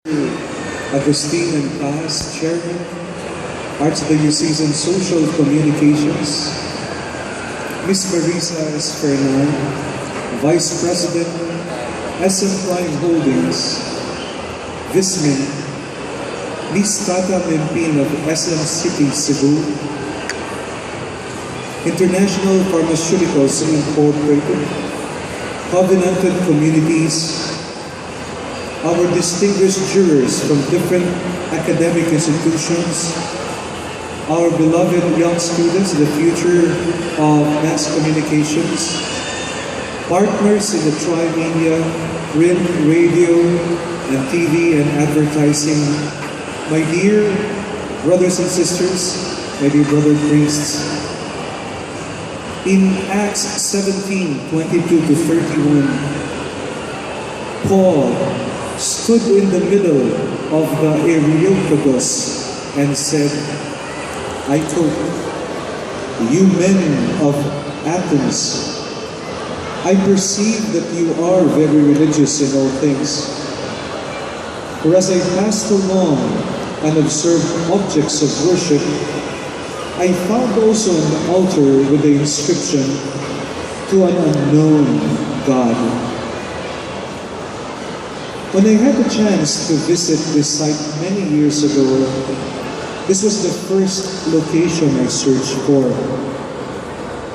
Agustin and Paz, Chairman, Archdiocesan Social Communications, Miss Marisa S. Fernan, Vice President, SM Prime Holdings, Vismin, Miss Tata Mempin of SM City, Cebu, International Pharmaceuticals Incorporated, Covenanted Communities, our distinguished jurors from different academic institutions, our beloved young students, the future of mass communications, partners in the tri-media, print, radio, and TV and advertising, my dear brothers and sisters, my dear brother priests. In Acts 17:22-31, Paul stood in the middle of the Areopagus and said, I quote, "You men of Athens, I perceive that you are very religious in all things. For as I passed along and observed objects of worship, I found also an altar with the inscription, to an unknown God." When I had the chance to visit this site many years ago, this was the first location I searched for.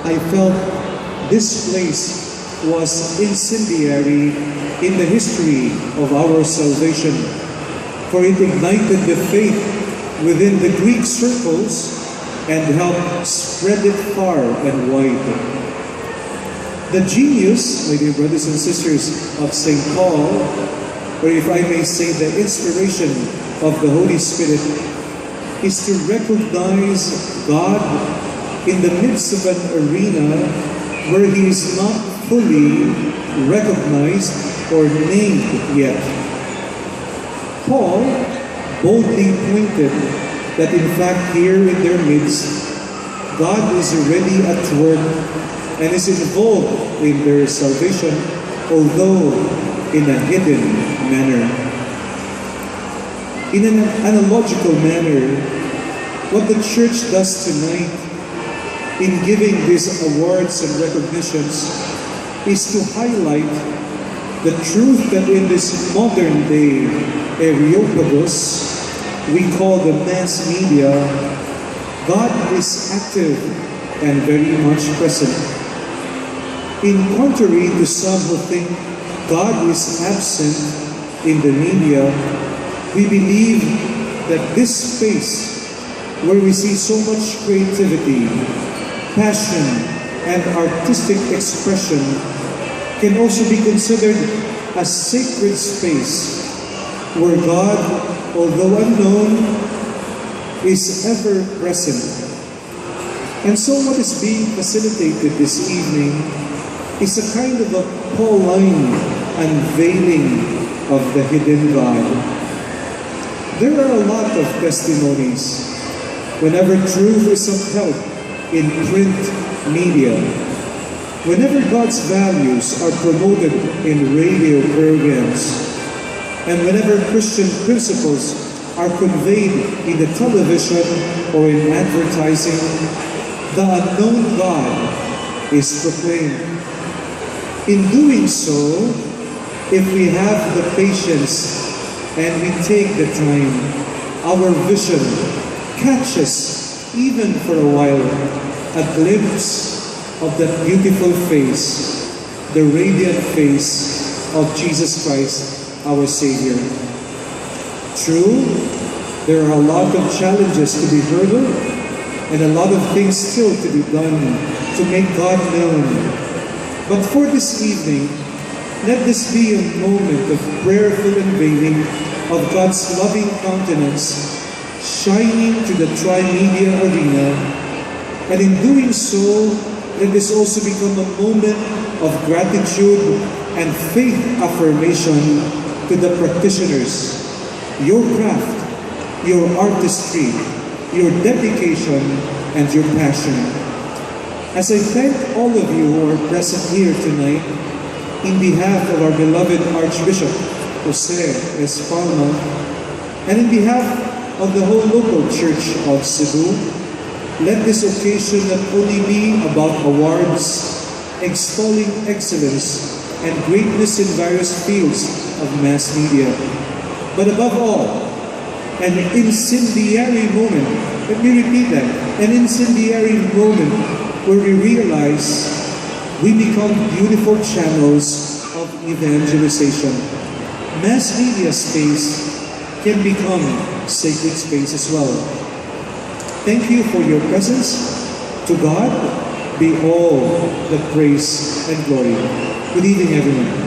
I felt this place was incendiary in the history of our salvation, for it ignited the faith within the Greek circles and helped spread it far and wide. The genius, my dear brothers and sisters, of St. Paul, or if I may say the inspiration of the Holy Spirit, is to recognize God in the midst of an arena where He is not fully recognized or named yet. Paul boldly pointed that in fact here in their midst, God is already at work and is involved in their salvation, although in a hidden manner. In an analogical manner, what the Church does tonight in giving these awards and recognitions is to highlight the truth that in this modern day Areopagus we call the mass media, God is active and very much present. In contrary to some who think God is absent in the media, we believe that this space where we see so much creativity, passion, and artistic expression can also be considered a sacred space where God, although unknown, is ever present. And so what is being facilitated this evening is a kind of a Pauline unveiling of the hidden God. There are a lot of testimonies whenever truth is upheld in print media, whenever God's values are promoted in radio programs, and whenever Christian principles are conveyed in the television or in advertising, the unknown God is proclaimed. In doing so, if we have the patience and we take the time, our vision catches, even for a while, a glimpse of that beautiful face, the radiant face of Jesus Christ, our Savior. True, there are a lot of challenges to be hurdled and a lot of things still to be done to make God known. But for this evening, let this be a moment of prayerful unveiling of God's loving countenance shining to the tri-media arena, and in doing so, let this also become a moment of gratitude and faith affirmation to the practitioners. Your craft, your artistry, your dedication, and your passion. As I thank all of you who are present here tonight, in behalf of our beloved Archbishop, Jose S. Palma, and in behalf of the whole local Church of Cebu, let this occasion not only be about awards, extolling excellence and greatness in various fields of mass media, but above all, an incendiary moment. Let me repeat that. An incendiary moment where we realize we become beautiful channels of evangelization. Mass media space can become sacred space as well. Thank you for your presence. To God be all the praise and glory. Good evening, everyone.